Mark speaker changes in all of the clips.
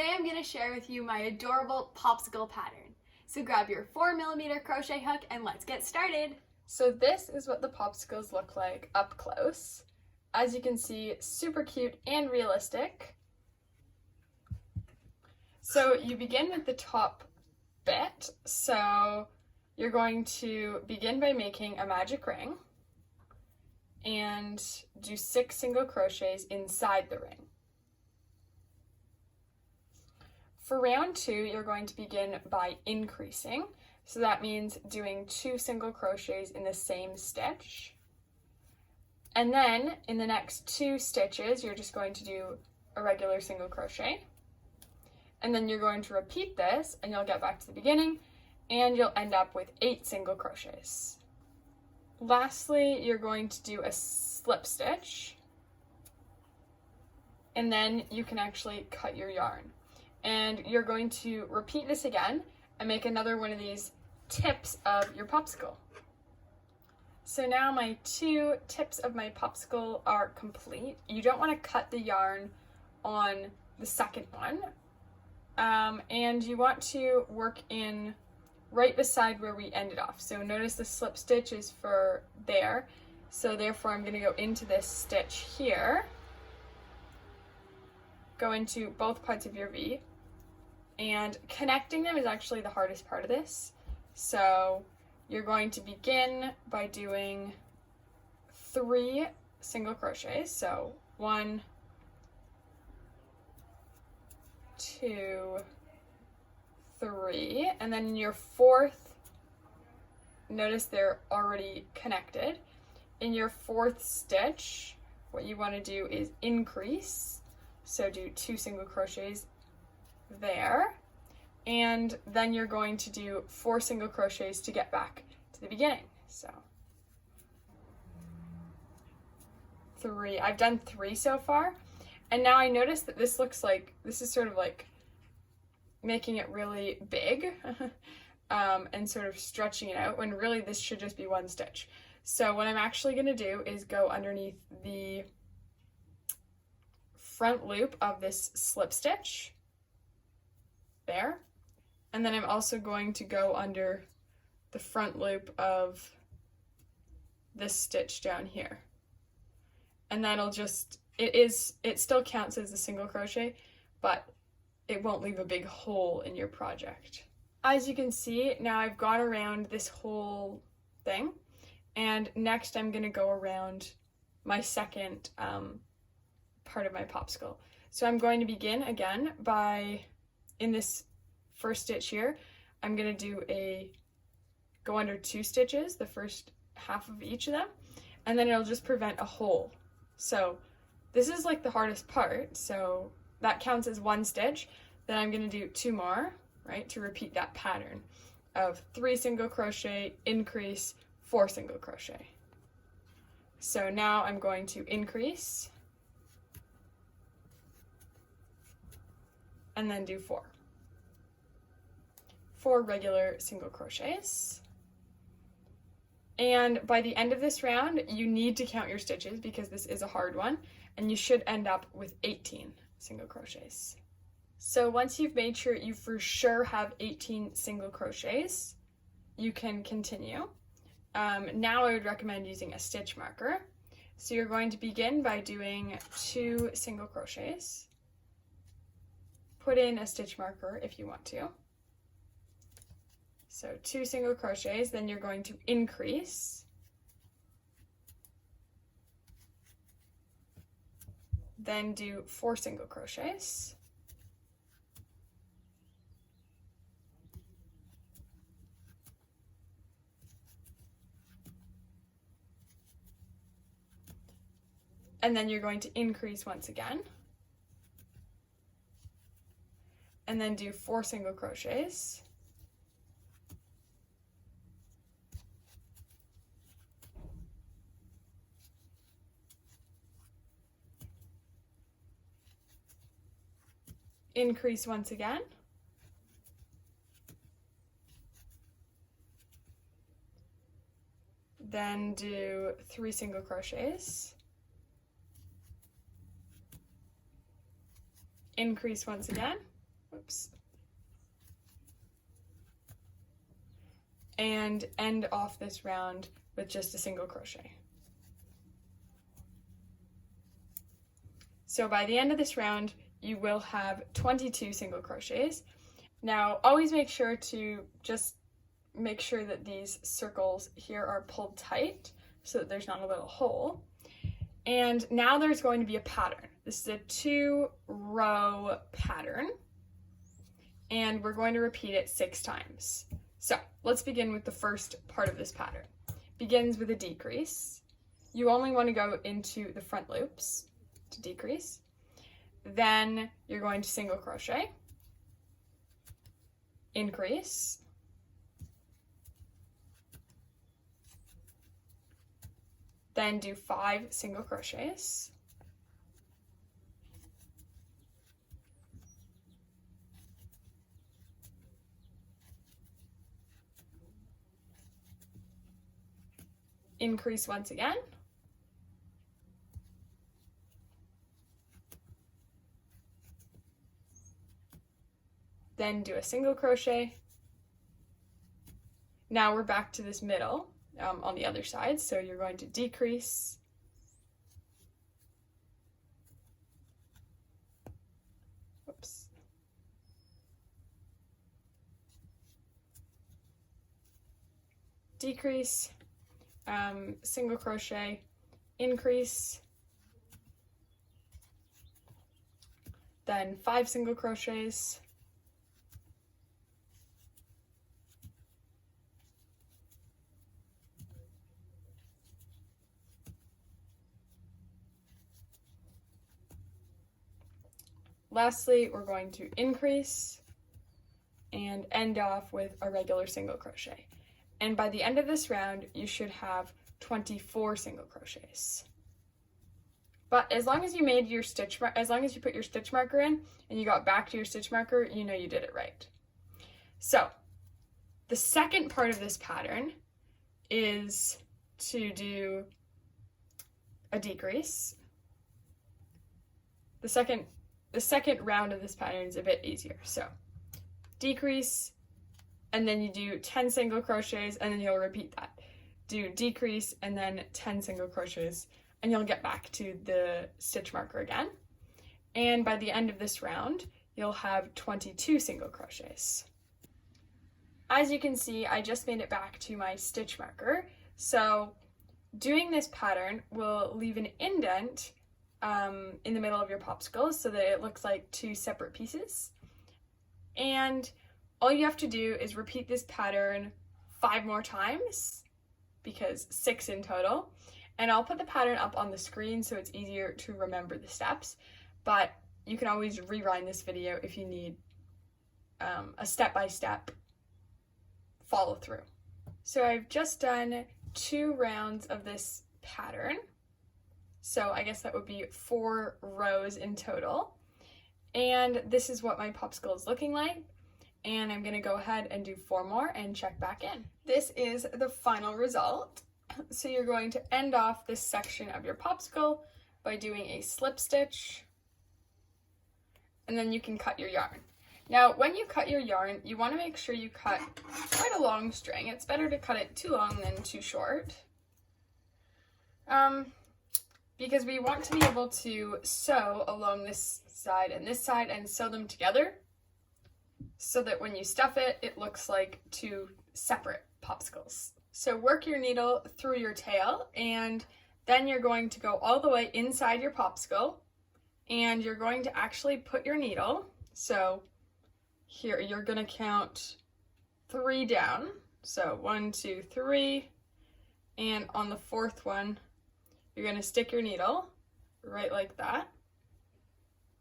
Speaker 1: Today I'm going to share with you my adorable popsicle pattern. So grab your 4mm crochet hook and let's get started.
Speaker 2: So this is what the popsicles look like up close. As you can see, super cute and realistic. So you begin with the top bit. So you're going to begin by making a magic ring and do 6 single crochets inside the ring. For round 2, you're going to begin by increasing. So that means doing 2 single crochets in the same stitch. And then in the next 2 stitches, you're just going to do a regular single crochet. And then you're going to repeat this and you'll get back to the beginning and you'll end up with 8 single crochets. Lastly, you're going to do a slip stitch. And then you can actually cut your yarn. And you're going to repeat this again and make another one of these tips of your popsicle. So now my 2 tips of my popsicle are complete. You don't want to cut the yarn on the second one. And you want to work in right beside where we ended off. So notice the slip stitch is for there. So therefore I'm going to go into this stitch here. Go into both parts of your V. And connecting them is actually the hardest part of this. So you're going to begin by doing 3 single crochets. So 1, 2, 3, and then in your 4th, notice they're already connected. In your 4th stitch, what you want to do is increase. So do 2 single crochets there, and then you're going to do 4 single crochets to get back to the beginning. So 3, I've done 3 so far, and now I notice that this looks like, this is sort of like making it really big and sort of stretching it out, when really this should just be 1 stitch. So what I'm actually going to do is go underneath the front loop of this slip stitch there, and then I'm also going to go under the front loop of this stitch down here, and that'll just, it still counts as a single crochet, but it won't leave a big hole in your project. As you can see, now I've gone around this whole thing, and next I'm going to go around my second part of my popsicle. So I'm going to begin again by, in this first stitch here, I'm going to go under 2 stitches, the first half of each of them, and then it'll just prevent a hole. So this is like the hardest part, so that counts as 1 stitch. Then I'm going to do 2 more, right, to repeat that pattern of 3 single crochet, increase, 4 single crochet. So now I'm going to increase and then do 4 regular single crochets. And by the end of this round, you need to count your stitches because this is a hard one, and you should end up with 18 single crochets. So once you've made sure you for sure have 18 single crochets, you can continue. Now I would recommend using a stitch marker. So you're going to begin by doing 2 single crochets. Put in a stitch marker if you want to. So 2 single crochets, then you're going to increase. Then do 4 single crochets. And then you're going to increase once again. And then do 4 single crochets. Increase once again. Then do 3 single crochets. increase once again, loops. And end off this round with just a single crochet. So by the end of this round, you will have 22 single crochets. Now, always make sure to just make sure that these circles here are pulled tight so that there's not a little hole. And now there's going to be a pattern. This is a 2-row pattern, and we're going to repeat it 6 times. So let's begin with the first part of this pattern. Begins with a decrease. You only want to go into the front loops to decrease. Then you're going to single crochet, increase, then do 5 single crochets, increase once again, then do a single crochet. Now we're back to this middle on the other side, so you're going to decrease, whoops, decrease, single crochet, increase, then 5 single crochets, lastly, we're going to increase and end off with a regular single crochet. And by the end of this round, you should have 24 single crochets. But as long as you made your as long as you put your stitch marker in and you got back to your stitch marker, you know you did it right. So the second part of this pattern is to do a decrease. The second round of this pattern is a bit easier. So decrease, and then you do 10 single crochets, and then you'll repeat that. Do decrease, and then 10 single crochets, and you'll get back to the stitch marker again. And by the end of this round, you'll have 22 single crochets. As you can see, I just made it back to my stitch marker. So doing this pattern will leave an indent in the middle of your popsicle so that it looks like 2 separate pieces. And all you have to do is repeat this pattern 5 more times, because 6 in total. And I'll put the pattern up on the screen so it's easier to remember the steps, but you can always rewind this video if you need a step-by-step follow through. So I've just done 2 rounds of this pattern. So I guess that would be 4 rows in total. And this is what my popsicle is looking like. And I'm gonna go ahead and do 4 more and check back in. This is the final result. So you're going to end off this section of your popsicle by doing a slip stitch, and then you can cut your yarn. Now, when you cut your yarn, you wanna make sure you cut quite a long string. It's better to cut it too long than too short. Because we want to be able to sew along this side and sew them together so that when you stuff it, it looks like 2 separate popsicles. So work your needle through your tail, and then you're going to go all the way inside your popsicle, and you're going to actually put your needle. So here you're going to count 3 down. So 1, 2, 3, and on the 4th one, you're going to stick your needle right like that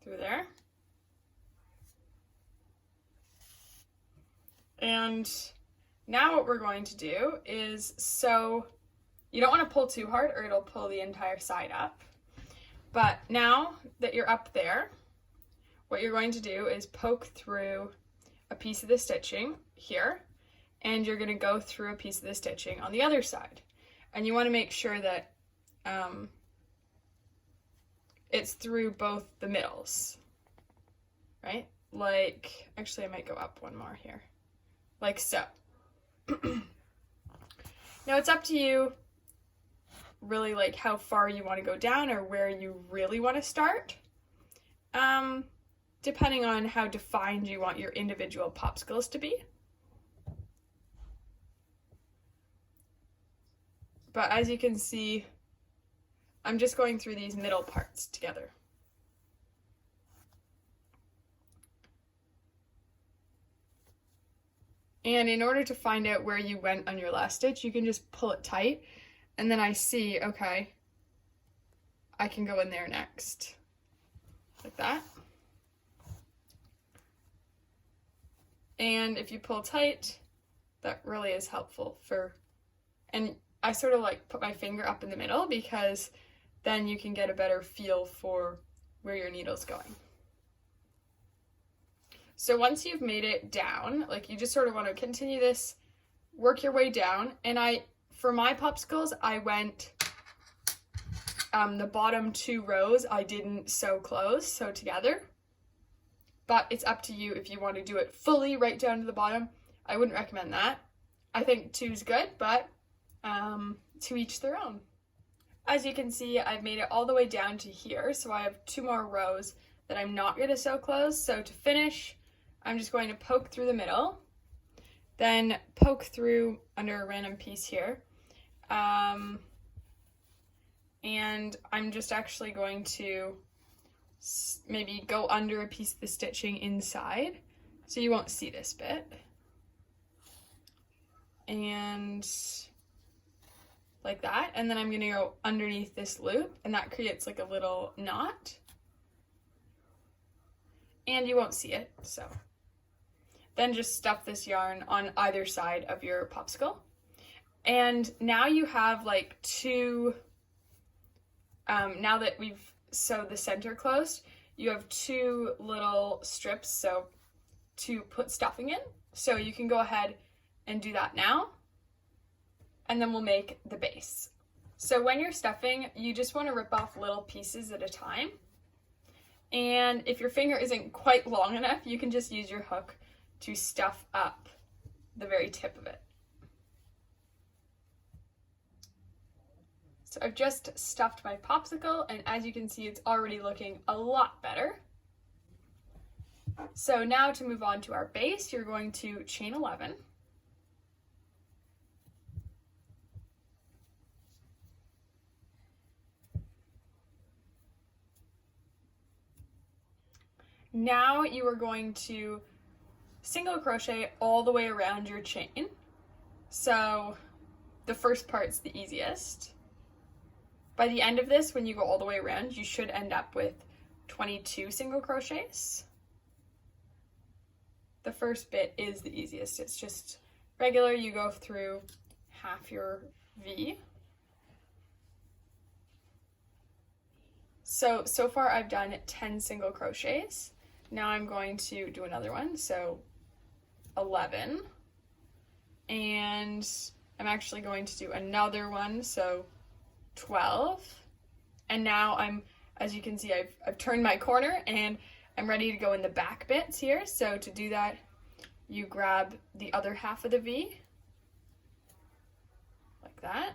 Speaker 2: through there. And now what we're going to do is sew. You don't want to pull too hard or it'll pull the entire side up. But now that you're up there, what you're going to do is poke through a piece of the stitching here, and you're going to go through a piece of the stitching on the other side. And you want to make sure that it's through both the middles, right? like, actually I might go up one more here, like so. Now it's up to you really like how far you want to go down or where you really want to start, depending on how defined you want your individual popsicles to be. But as you can see, I'm just going through these middle parts together. And in order to find out where you went on your last stitch, you can just pull it tight, and then I see, okay, I can go in there next, like that. And if you pull tight, that really is helpful for, and I sort of like put my finger up in the middle because then you can get a better feel for where your needle's going. So once you've made it down, like you just sort of want to continue this, work your way down. And for my popsicles, I went, the bottom 2 rows, I didn't sew close, sew together. But it's up to you if you want to do it fully right down to the bottom. I wouldn't recommend that. I think 2's good, but to each their own. As you can see, I've made it all the way down to here, so I have 2 more rows that I'm not going to sew close. So to finish, I'm just going to poke through the middle, then poke through under a random piece here, and I'm just actually going to maybe go under a piece of the stitching inside, so you won't see this bit, and like that, and then I'm going to go underneath this loop, and that creates like a little knot, and you won't see it, so then just stuff this yarn on either side of your popsicle. And now you have like 2, now that we've sewed the center closed, you have 2 little strips so to put stuffing in. So you can go ahead and do that now, and then we'll make the base. So when you're stuffing, you just want to rip off little pieces at a time. And if your finger isn't quite long enough, you can just use your hook to stuff up the very tip of it. So I've just stuffed my popsicle, and as you can see, it's already looking a lot better. So now to move on to our base, you're going to chain 11. Now you are going to single crochet all the way around your chain. So the first part's the easiest. By the end of this, when you go all the way around, you should end up with 22 single crochets. The first bit is the easiest. It's just regular, you go through half your V. So far I've done 10 single crochets. Now I'm going to do another one, so 11. And I'm actually going to do another one, so 12. And now as you can see, I've turned my corner and I'm ready to go in the back bits here. So to do that, you grab the other half of the V, like that.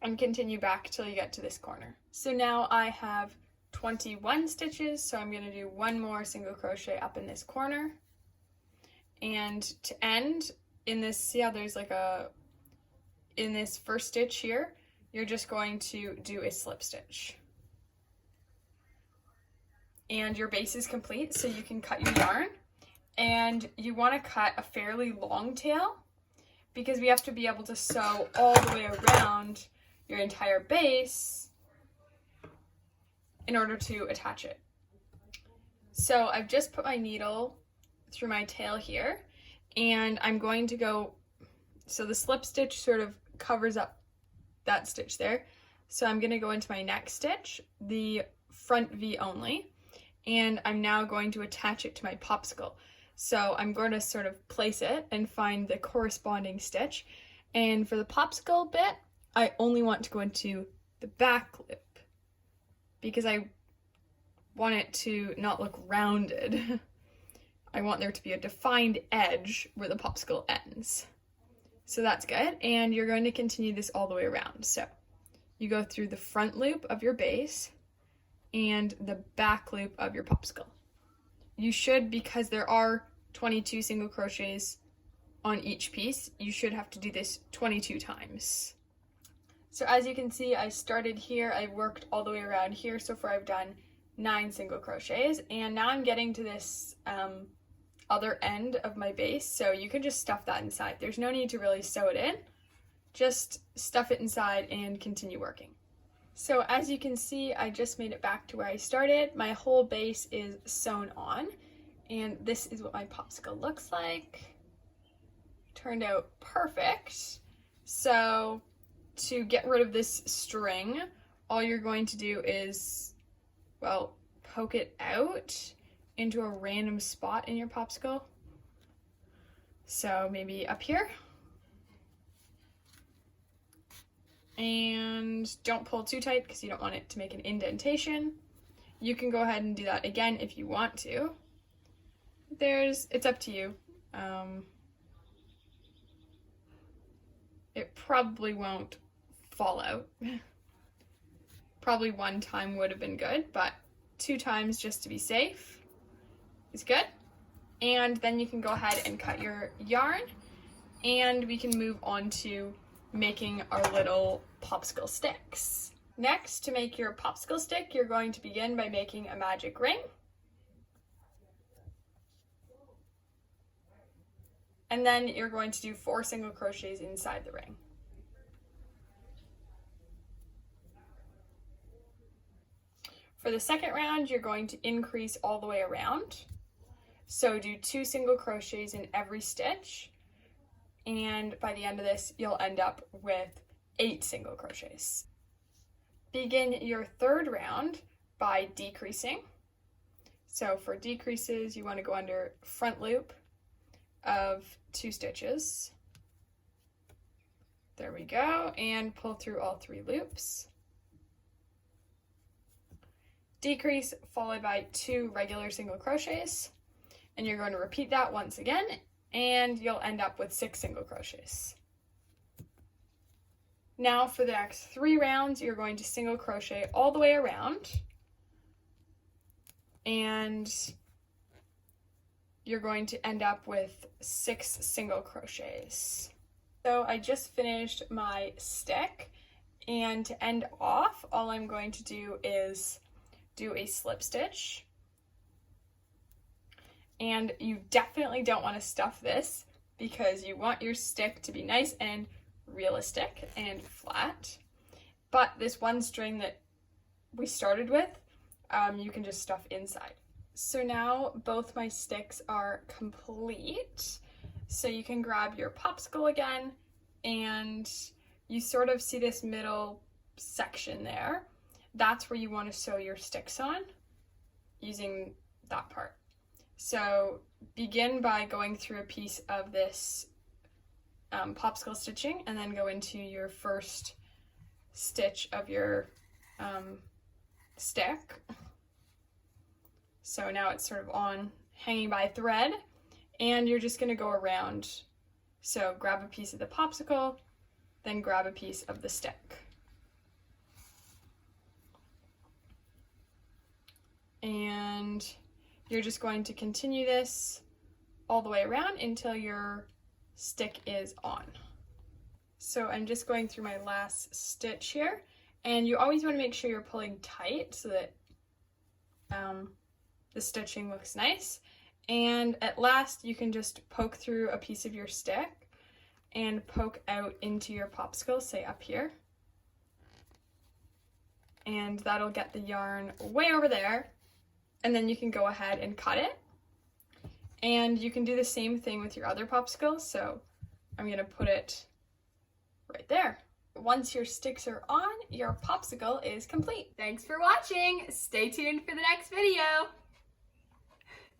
Speaker 2: And continue back till you get to this corner. So now I have 21 stitches, so I'm going to do one more single crochet up in this corner. And to end in this, see how there's like in this first stitch here, you're just going to do a slip stitch. And your base is complete, so you can cut your yarn. And you want to cut a fairly long tail because we have to be able to sew all the way around your entire base in order to attach it. So I've just put my needle through my tail here, and I'm going to go, so the slip stitch sort of covers up that stitch there. So I'm going to go into my next stitch, the front V only, and I'm now going to attach it to my popsicle. So I'm going to sort of place it and find the corresponding stitch. And for the popsicle bit, I only want to go into the back loop because I want it to not look rounded. I want there to be a defined edge where the popsicle ends. So that's good. And you're going to continue this all the way around. So you go through the front loop of your base and the back loop of your popsicle. You should, because there are 22 single crochets on each piece, you should have to do this 22 times. So as you can see, I started here, I worked all the way around here. So far I've done 9 single crochets, and now I'm getting to this other end of my base, so you can just stuff that inside. There's no need to really sew it in, just stuff it inside and continue working. So as you can see, I just made it back to where I started. My whole base is sewn on, and this is what my popsicle looks like. Turned out perfect. So to get rid of this string, all you're going to do is, well, poke it out into a random spot in your popsicle. So maybe up here. And don't pull too tight because you don't want it to make an indentation. You can go ahead and do that again if you want to. It's up to you. It probably won't fall out. Probably 1 time would have been good, but 2 times just to be safe is good. And then you can go ahead and cut your yarn, and we can move on to making our little popsicle sticks. Next, to make your popsicle stick, you're going to begin by making a magic ring. And then you're going to do 4 single crochets inside the ring. For the second round, you're going to increase all the way around. So do 2 single crochets in every stitch, and by the end of this, you'll end up with 8 single crochets. Begin your third round by decreasing. So for decreases, you want to go under front loop of 2 stitches. There we go, and pull through all 3 loops. Decrease followed by 2 regular single crochets, and you're going to repeat that once again, and you'll end up with 6 single crochets. Now for the next 3 rounds, you're going to single crochet all the way around, and you're going to end up with 6 single crochets. So I just finished my stick, and to end off, all I'm going to do is do a slip stitch. And you definitely don't want to stuff this because you want your stick to be nice and realistic and flat. But this one string that we started with, you can just stuff inside. So now both my sticks are complete. So you can grab your popsicle again, and you sort of see this middle section there. That's where you want to sew your sticks on using that part. So begin by going through a piece of this popsicle stitching, and then go into your first stitch of your stick. So now it's sort of on, hanging by a thread, and you're just going to go around. So grab a piece of the popsicle, then grab a piece of the stick. And you're just going to continue this all the way around until your stick is on. So I'm just going through my last stitch here, and you always want to make sure you're pulling tight so that the stitching looks nice. And at last, you can just poke through a piece of your stick and poke out into your popsicle, say up here. And that'll get the yarn way over there. And then you can go ahead and cut it. And you can do the same thing with your other popsicles. So I'm going to put it right there. Once your sticks are on, your popsicle is complete.
Speaker 1: Thanks for watching. Stay tuned for the next video.